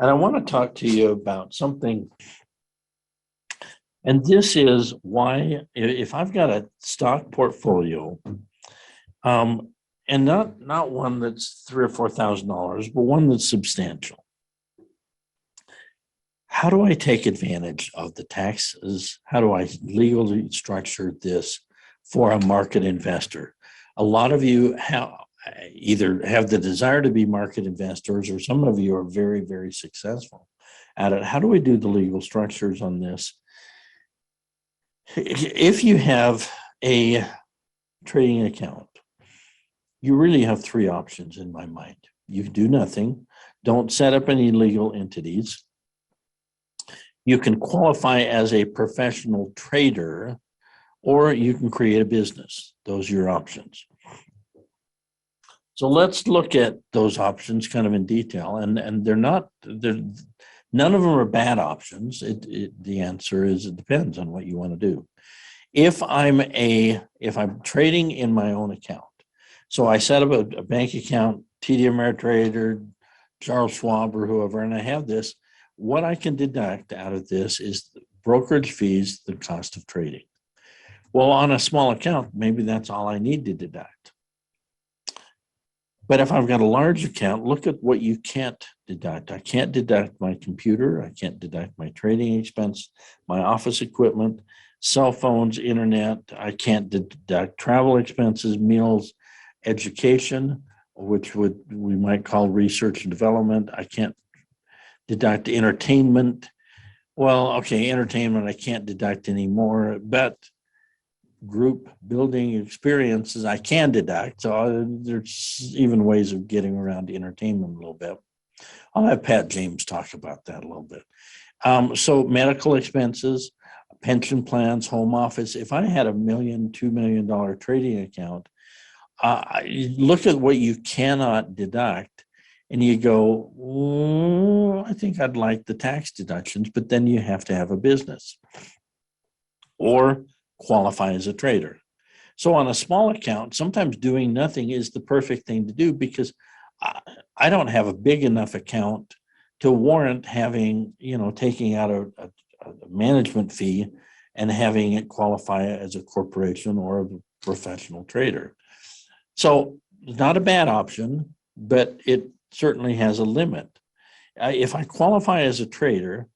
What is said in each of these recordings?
And I want to talk to you about something. And this is why, if I've got a stock portfolio, and not one that's $3,000 or $4,000, but one that's substantial, how do I take advantage of the taxes? How do I legally structure this for a market investor? A lot of you either have the desire to be market investors, or some of you are very, very successful at it. How do we do the legal structures on this? If you have a trading account, you really have three options in my mind. You can do nothing. Don't set up any legal entities. You can qualify as a professional trader, or you can create a business. Those are your options. So let's look at those options kind of in detail. And none of them are bad options. The answer is it depends on what you want to do. If I'm trading in my own account, so I set up a bank account, TD Ameritrade, Charles Schwab, or whoever, and I have this, what I can deduct out of this is the brokerage fees, the cost of trading. Well, on a small account, maybe that's all I need to deduct. But if I've got a large account, look at what you can't deduct. I can't deduct my computer. I can't deduct my trading expense, my office equipment, cell phones, internet. I can't deduct travel expenses, meals, education, which we might call research and development. I can't deduct entertainment. Well, okay, entertainment I can't deduct anymore, but group building experiences I can deduct. So there's even ways of getting around entertainment a little bit. I'll have Pat James talk about that a little bit. So medical expenses, pension plans, home office. If I had $1 million, $2 million trading account, look at what you cannot deduct and you go, I think I'd like the tax deductions, but then you have to have a business or qualify as a trader. So on a small account, sometimes doing nothing is the perfect thing to do, because I don't have a big enough account to warrant having, taking out a management fee and having it qualify as a corporation or a professional trader. So it's not a bad option, but it certainly has a limit. If I qualify as a trader,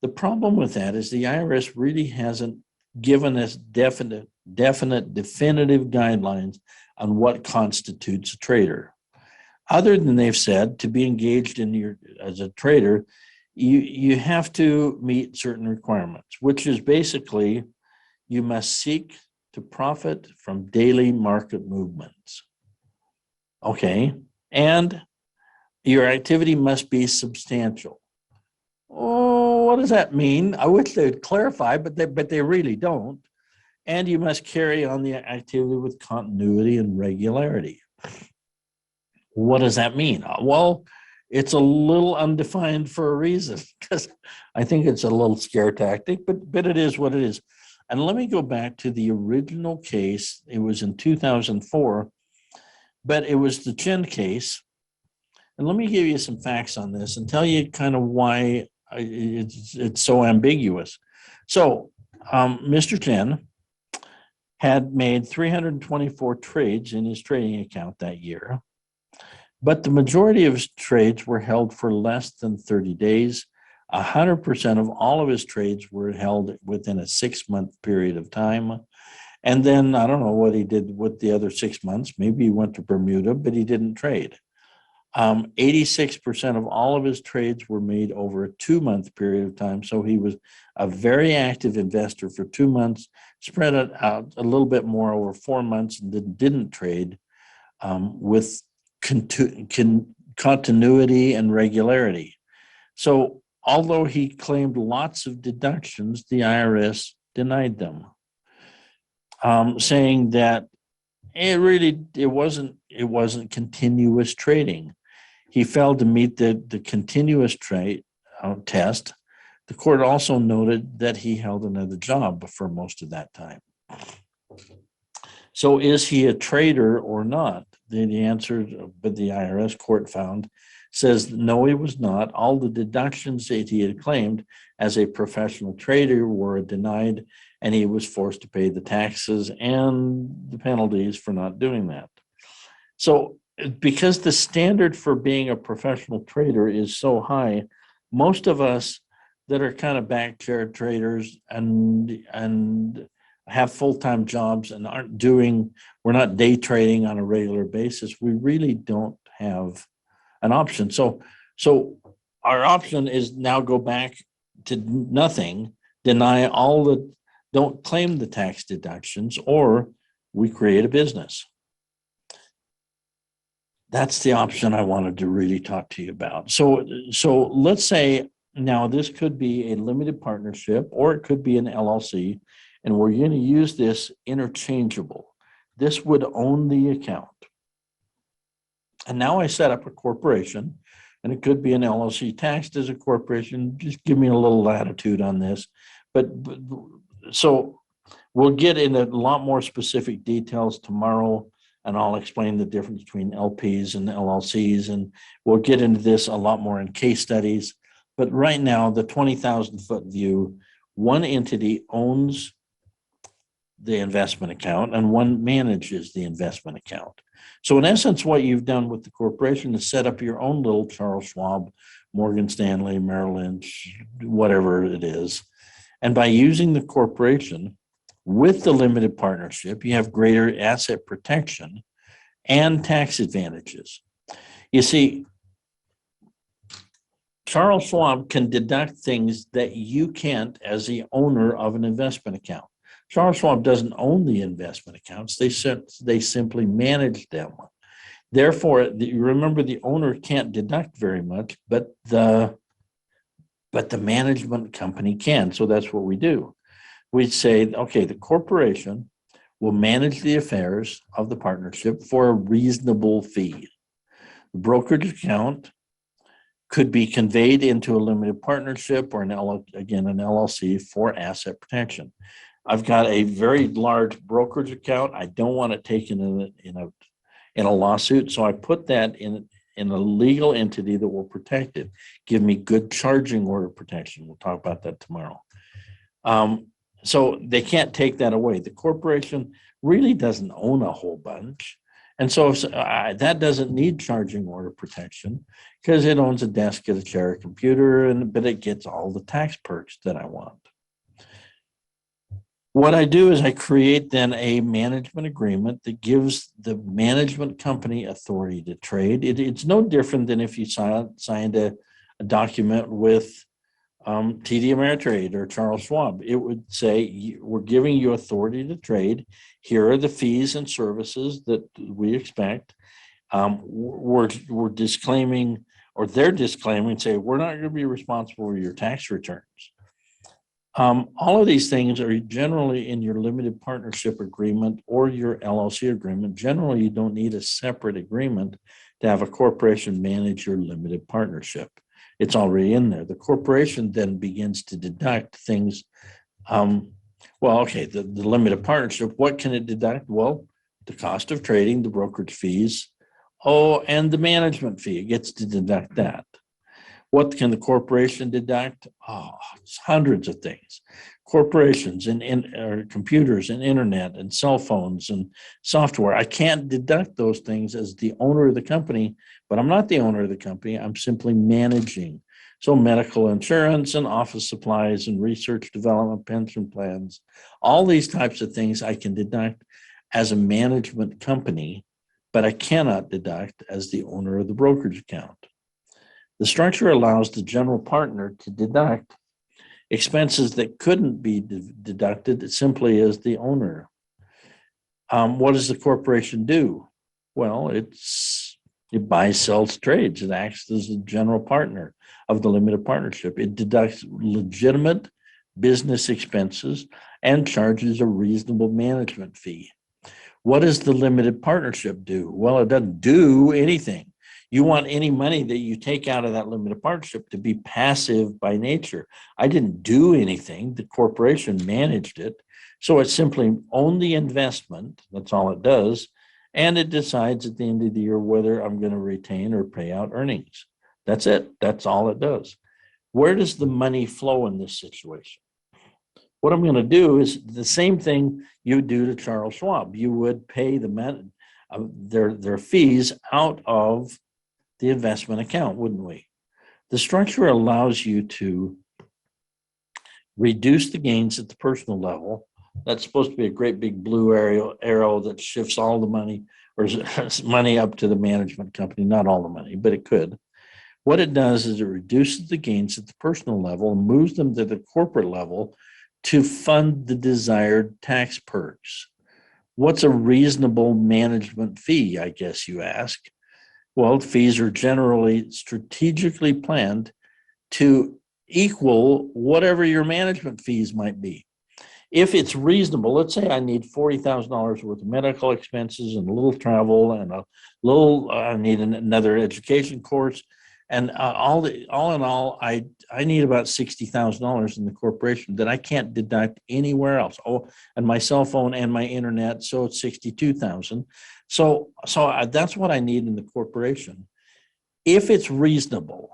the problem with that is the IRS really hasn't given us definitive guidelines on what constitutes a trader. Other than they've said, to be engaged as a trader, you have to meet certain requirements, which is basically you must seek to profit from daily market movements. Okay, and your activity must be substantial. Oh, what does that mean? I wish they'd clarify, but they really don't. And you must carry on the activity with continuity and regularity. What does that mean? Well, it's a little undefined for a reason, because I think it's a little scare tactic, but it is what it is. And let me go back to the original case. It was in 2004, but it was the Chen case. And let me give you some facts on this and tell you kind of why it's so ambiguous. So Mr. Chen had made 324 trades in his trading account that year, but the majority of his trades were held for less than 30 days. 100% of all of his trades were held within a 6-month period of time. And then I don't know what he did with the other 6 months. Maybe he went to Bermuda, but he didn't trade. 86% of all of his trades were made over a 2-month period of time. So he was a very active investor for 2 months, spread it out a little bit more over 4 months, and didn't trade with continuity and regularity. So although he claimed lots of deductions, the IRS denied them, saying that it wasn't continuous trading. He failed to meet the continuous trade test. The court also noted that he held another job for most of that time. So is he a trader or not? the answer, but the IRS court found says no, he was not. All the deductions that he had claimed as a professional trader were denied, and he was forced to pay the taxes and the penalties for not doing that. So because the standard for being a professional trader is so high, most of us that are kind of backchair traders and have full-time jobs and we're not day trading on a regular basis, we really don't have an option. So our option is now go back to nothing, don't claim the tax deductions, or we create a business. That's the option I wanted to really talk to you about. So let's say now this could be a limited partnership, or it could be an LLC, and we're going to use this interchangeable. This would own the account. And now I set up a corporation, and it could be an LLC taxed as a corporation. Just give me a little latitude on this. But so we'll get into a lot more specific details tomorrow, and I'll explain the difference between LPs and LLCs, and we'll get into this a lot more in case studies. But right now, the 20,000-foot view, one entity owns the investment account and one manages the investment account. So in essence, what you've done with the corporation is set up your own little Charles Schwab, Morgan Stanley, Merrill Lynch, whatever it is. And by using the corporation with the limited partnership, you have greater asset protection and tax advantages. You see, Charles Schwab can deduct things that you can't as the owner of an investment account. Charles Schwab doesn't own the investment accounts. They simply manage them. Therefore, remember, the owner can't deduct very much, but the management company can. So that's what we do. We say, okay, the corporation will manage the affairs of the partnership for a reasonable fee. The brokerage account could be conveyed into a limited partnership or an LLC for asset protection. I've got a very large brokerage account. I don't want it taken in a lawsuit, so I put that in a legal entity that will protect it. Give me good charging order protection. We'll talk about that tomorrow. So they can't take that away. The corporation really doesn't own a whole bunch. And so that doesn't need charging order protection because it owns a desk, a chair, a computer, but it gets all the tax perks that I want. What I do is I create then a management agreement that gives the management company authority to trade. It's no different than if you signed a document with TD Ameritrade or Charles Schwab. It would say, we're giving you authority to trade. Here are the fees and services that we expect. We're disclaiming, or they're disclaiming, say, we're not going to be responsible for your tax returns. All of these things are generally in your limited partnership agreement or your LLC agreement. Generally, you don't need a separate agreement to have a corporation manage your limited partnership. It's already in there. The corporation then begins to deduct things. The limited partnership, what can it deduct? Well, the cost of trading, the brokerage fees, and the management fee. It gets to deduct that. What can the corporation deduct? It's hundreds of things. Corporations and computers and internet and cell phones and software. I can't deduct those things as the owner of the company, but I'm not the owner of the company. I'm simply managing. So medical insurance and office supplies and research development, pension plans, all these types of things I can deduct as a management company, but I cannot deduct as the owner of the brokerage account. The structure allows the general partner to deduct expenses that couldn't be deducted simply as the owner. What does the corporation do? Well, it buys, sells, trades. It acts as a general partner of the limited partnership. It deducts legitimate business expenses and charges a reasonable management fee. What does the limited partnership do? Well, it doesn't do anything. You want any money that you take out of that limited partnership to be passive by nature. I didn't do anything. The corporation managed it. So it simply owned the investment. That's all it does. And it decides at the end of the year whether I'm going to retain or pay out earnings. That's it. That's all it does. Where does the money flow in this situation? What I'm going to do is the same thing you do to Charles Schwab. You would pay their fees out of the investment account, wouldn't we? The structure allows you to reduce the gains at the personal level. That's supposed to be a great big blue arrow that shifts all the money or money up to the management company. Not all the money, but it could. What it does is it reduces the gains at the personal level and moves them to the corporate level to fund the desired tax perks. What's a reasonable management fee, I guess you ask? Well, fees are generally strategically planned to equal whatever your management fees might be. If it's reasonable, let's say I need $40,000 worth of medical expenses and a little travel and I need another education course. And all in all, I need about $60,000 in the corporation that I can't deduct anywhere else. Oh, and my cell phone and my internet, so it's $62,000. So that's what I need in the corporation. If it's reasonable,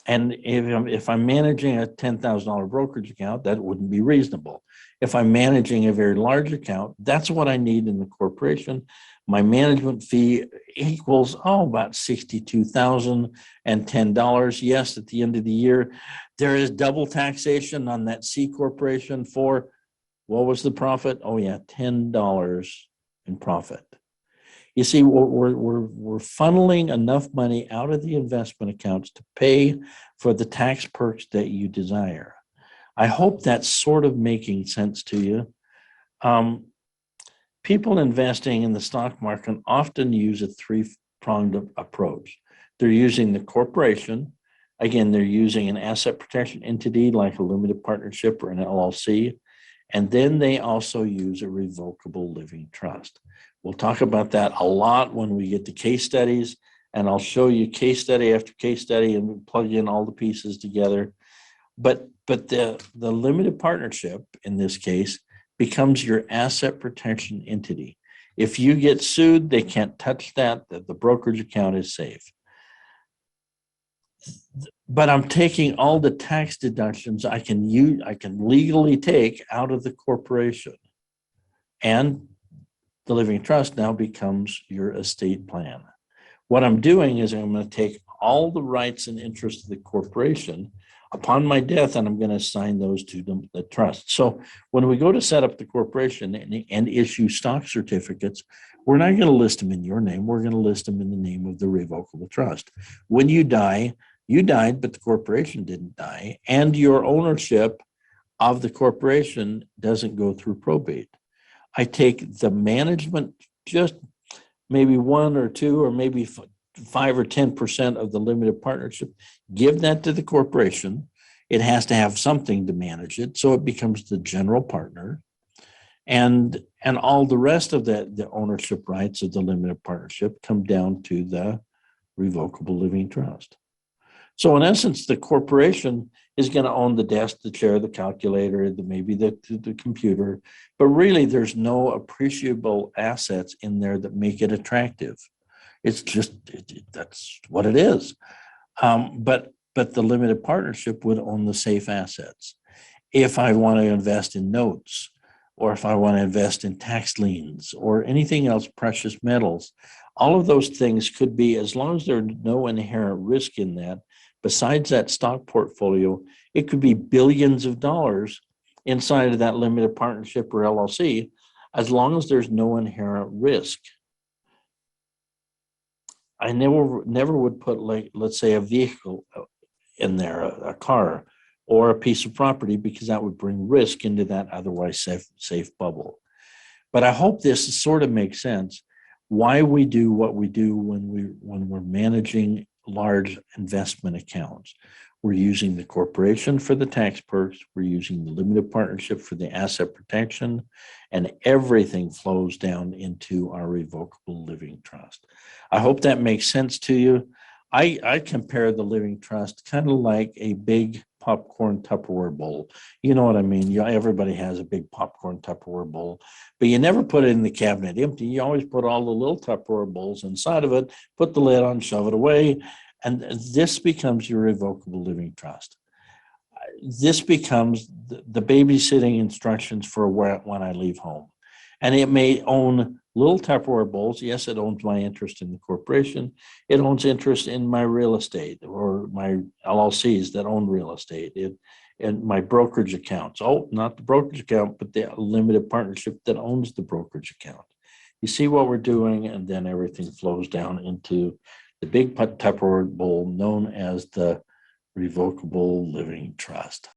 and if I'm managing a $10,000 brokerage account, that wouldn't be reasonable. If I'm managing a very large account, that's what I need in the corporation. My management fee equals, about $62,010. Yes, at the end of the year, there is double taxation on that C corporation for, what was the profit? Oh yeah, $10 in profit. You see, we're funneling enough money out of the investment accounts to pay for the tax perks that you desire. I hope that's sort of making sense to you. People investing in the stock market often use a three-pronged approach. They're using the corporation. Again, they're using an asset protection entity like a limited partnership or an LLC. And then they also use a revocable living trust. We'll talk about that a lot when we get to case studies, and I'll show you case study after case study and plug in all the pieces together. But the limited partnership in this case becomes your asset protection entity. If you get sued, they can't touch that. The brokerage account is safe. But I'm taking all the tax deductions I can legally take out of the corporation, and the living trust now becomes your estate plan. What I'm doing is I'm going to take all the rights and interests of the corporation upon my death, and I'm going to assign those to the trust. So when we go to set up the corporation and issue stock certificates, we're not going to list them in your name. We're going to list them in the name of the revocable trust. When you die, you died, but the corporation didn't die, and your ownership of the corporation doesn't go through probate. I take the management, just maybe 1 or 2 or maybe 5 or 10% of the limited partnership, give that to the corporation. It has to have something to manage it, so it becomes the general partner. And all the rest of the ownership rights of the limited partnership come down to the revocable living trust. So in essence, the corporation is going to own the desk, the chair, the calculator, maybe the computer, but really there's no appreciable assets in there that make it attractive. It's just, that's what it is. But the limited partnership would own the safe assets. If I want to invest in notes, or if I want to invest in tax liens or anything else, precious metals, all of those things could be, as long as there's no inherent risk in that, besides that stock portfolio, it could be billions of dollars inside of that limited partnership or LLC, as long as there's no inherent risk. I never would put, like, let's say, a vehicle in there, a car or a piece of property, because that would bring risk into that otherwise safe bubble. But I hope this sort of makes sense why we do what we do when we're managing large investment accounts. We're using the corporation for the tax perks, we're using the limited partnership for the asset protection, and everything flows down into our revocable living trust. I hope that makes sense to you. I compare the living trust kind of like a big popcorn Tupperware bowl. You know what I mean? Everybody has a big popcorn Tupperware bowl, but you never put it in the cabinet empty. You always put all the little Tupperware bowls inside of it, put the lid on, shove it away, and this becomes your revocable living trust. This becomes the babysitting instructions for when I leave home. And it may own little Tupperware bowls. Yes, it owns my interest in the corporation. It owns interest in my real estate or my LLCs that own real estate. And my brokerage accounts. Oh, not the brokerage account, but the limited partnership that owns the brokerage account. You see what we're doing, and then everything flows down into the big Tupperware bowl known as the revocable living trust.